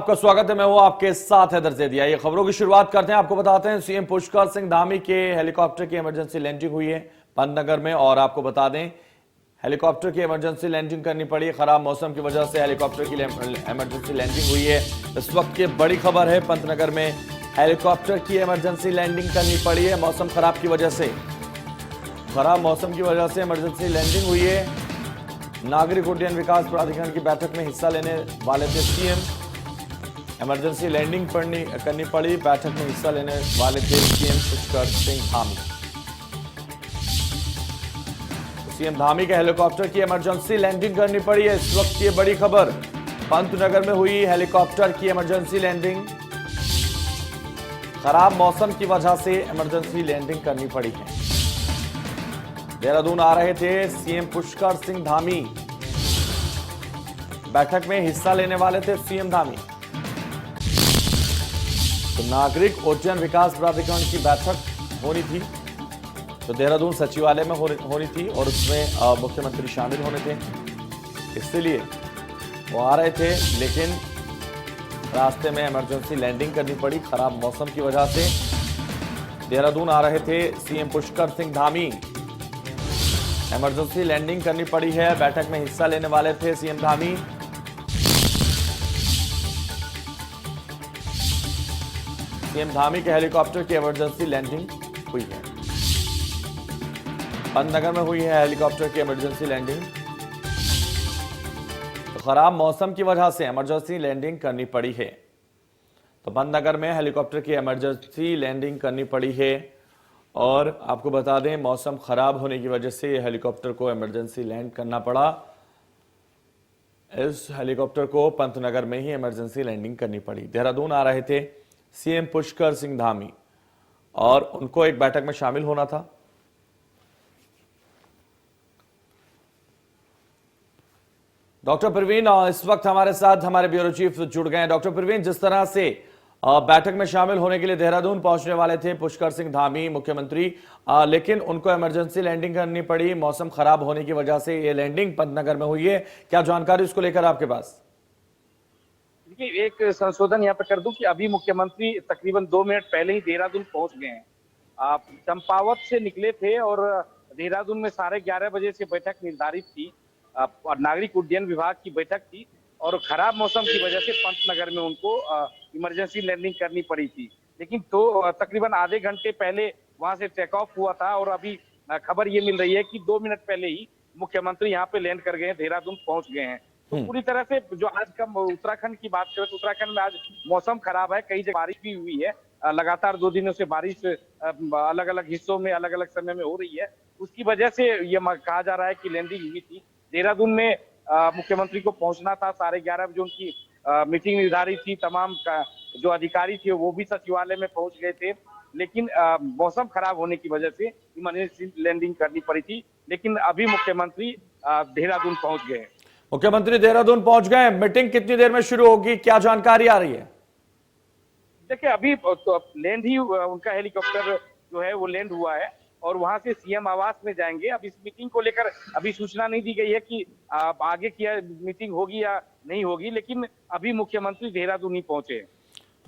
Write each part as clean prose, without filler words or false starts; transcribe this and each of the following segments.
आपका स्वागत है। मैं हूं आपके साथ हैदर ज़ैदिया। ये खबरों की शुरुआत करते हैं। आपको बताते हैं सीएम पुष्कर सिंह धामी के हेलीकॉप्टर की इमरजेंसी लैंडिंग हुई है पंतनगर में। और आपको बता दें हेलीकॉप्टर की इमरजेंसी लैंडिंग करनी पड़ी। खराब मौसम की वजह से हेलीकॉप्टर की इमरजेंसी लैंडिंग हुई है। इस वक्त की बड़ी खबर है, पंतनगर में हेलीकॉप्टर की इमरजेंसी लैंडिंग करनी पड़ी है मौसम खराब की वजह से। खराब मौसम की वजह से इमरजेंसी लैंडिंग हुई है। नागरिक उड्डयन विकास प्राधिकरण की बैठक में हिस्सा लेने वाले थे सीएम। इमरजेंसी लैंडिंग करनी पड़ी। बैठक में हिस्सा लेने वाले थे सीएम पुष्कर सिंह धामी। सीएम धामी के हेलीकॉप्टर की इमरजेंसी लैंडिंग करनी पड़ी है। इस वक्त की बड़ी खबर, पंतनगर में हुई हेलीकॉप्टर की इमरजेंसी लैंडिंग। खराब मौसम की वजह से इमरजेंसी लैंडिंग करनी पड़ी है। देहरादून आ रहे थे सीएम पुष्कर सिंह धामी। बैठक में हिस्सा लेने वाले थे सीएम धामी। तो नागरिक उड्डयन विकास प्राधिकरण की बैठक होनी थी, तो देहरादून सचिवालय में होनी थी और उसमें मुख्यमंत्री शामिल होने थे, इसलिए वो आ रहे थे। लेकिन रास्ते में इमरजेंसी लैंडिंग करनी पड़ी खराब मौसम की वजह से। देहरादून आ रहे थे CM Pushkar Singh Dhami. Emergency landing करनी पड़ी है। बैठक में हिस्सा लेने वाले थे सीएम धामी। सीएम धामी के हेलीकॉप्टर की इमरजेंसी लैंडिंग हुई है। पंतनगर में हुई है हेलीकॉप्टर की इमरजेंसी लैंडिंग। तो खराब मौसम की वजह से इमरजेंसी लैंडिंग करनी पड़ी है। तो पंतनगर में हेलीकॉप्टर की इमरजेंसी लैंडिंग करनी पड़ी है। और आपको बता दें मौसम खराब होने की वजह से हेलीकॉप्टर को इमरजेंसी लैंड करना पड़ा। इस हेलीकॉप्टर को पंतनगर में ही इमरजेंसी लैंडिंग करनी पड़ी। देहरादून आ रहे थे सीएम पुष्कर सिंह धामी और उनको एक बैठक में शामिल होना था। डॉक्टर प्रवीण इस वक्त हमारे साथ हमारे ब्यूरो चीफ जुड़ गए हैं। डॉक्टर प्रवीण, जिस तरह से बैठक में शामिल होने के लिए देहरादून पहुंचने वाले थे पुष्कर सिंह धामी मुख्यमंत्री, लेकिन उनको इमरजेंसी लैंडिंग करनी पड़ी मौसम खराब होने की वजह से। ये लैंडिंग पंतनगर में हुई है, क्या जानकारी उसको लेकर आपके पास? देखिए, एक संशोधन यहाँ पे कर दूं कि अभी मुख्यमंत्री तकरीबन 2 मिनट पहले ही देहरादून पहुंच गए हैं। आप चंपावत से निकले थे और देहरादून में 11:30 बजे से बैठक निर्धारित थी। और नागरिक उड्डयन विभाग की बैठक थी और खराब मौसम की वजह से पंतनगर में उनको इमरजेंसी लैंडिंग करनी पड़ी थी। लेकिन तो तकरीबन आधे घंटे पहले वहां से टेक ऑफ हुआ था और अभी खबर ये मिल रही है कि 2 मिनट पहले ही मुख्यमंत्री यहाँ पे लैंड कर गए हैं, देहरादून पहुंच गए हैं। तो पूरी तरह से जो आज का उत्तराखंड की बात करें तो उत्तराखंड में आज मौसम खराब है, कई जगह बारिश भी हुई है। लगातार 2 दिनों से बारिश अलग अलग हिस्सों में अलग अलग समय में हो रही है। उसकी वजह से ये कहा जा रहा है कि लैंडिंग हुई थी। देहरादून में मुख्यमंत्री को पहुंचना था 11:30 बजे, उनकी मीटिंग निर्धारित थी। तमाम जो अधिकारी थे वो भी सचिवालय में पहुंच गए थे, लेकिन मौसम खराब होने की वजह से इमरजेंसी लैंडिंग करनी पड़ी थी। लेकिन अभी मुख्यमंत्री देहरादून पहुंच गए। मुख्यमंत्री देहरादून पहुंच गए। मीटिंग कितनी देर में शुरू होगी, क्या जानकारी आ रही है? देखिए, अभी तो लैंड ही उनका हेलीकॉप्टर जो है वो लैंड हुआ है और वहां से सीएम आवास में जाएंगे। अब इस मीटिंग को लेकर अभी सूचना नहीं दी गई है कि आगे की मीटिंग होगी या नहीं होगी, लेकिन अभी मुख्यमंत्री देहरादून ही पहुंचे हैं।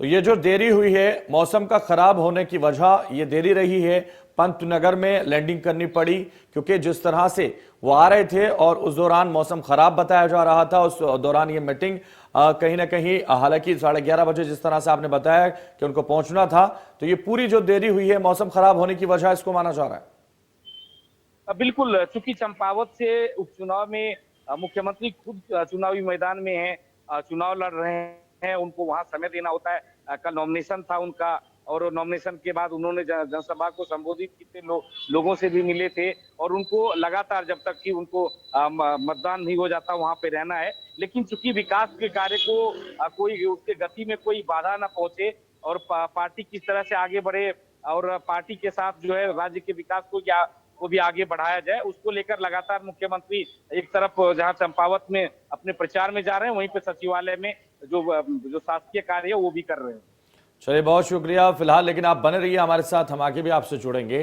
तो ये जो देरी हुई है मौसम का खराब होने की वजह ये देरी रही है, पंतनगर में लैंडिंग करनी पड़ी क्योंकि जिस तरह से वो आ रहे थे और उस दौरान मौसम खराब बताया जा रहा था। उस दौरान ये मीटिंग कहीं ना कहीं, हालांकि 11:30 बजे जिस तरह से आपने बताया कि उनको पहुंचना था, तो ये पूरी जो देरी हुई है मौसम खराब होने की वजह इसको माना जा रहा है। बिल्कुल, चूंकि चंपावत से उपचुनाव में मुख्यमंत्री खुद चुनावी मैदान में है, चुनाव लड़ रहे हैं, उनको वहां समय देना होता है। कल नॉमिनेशन था उनका और नॉमिनेशन के बाद उन्होंने जनसभा को संबोधित किए, लोगों से भी मिले थे और उनको लगातार जब तक कि उनको मतदान नहीं हो जाता वहां पे रहना है। लेकिन चूंकि विकास के कार्य को कोई उसके गति में कोई बाधा न पहुंचे और पार्टी किस तरह से आगे बढ़े और पार्टी के साथ जो है राज्य के विकास को भी आगे बढ़ाया जाए, उसको लेकर लगातार मुख्यमंत्री एक तरफ जहां चंपावत में अपने प्रचार में जा रहे हैं, वहीं पे सचिवालय में जो शासकीय कार्य है वो भी कर रहे हैं। चलिए, बहुत शुक्रिया फिलहाल, लेकिन आप बने रहिए हमारे साथ, हम आगे भी आपसे जुड़ेंगे।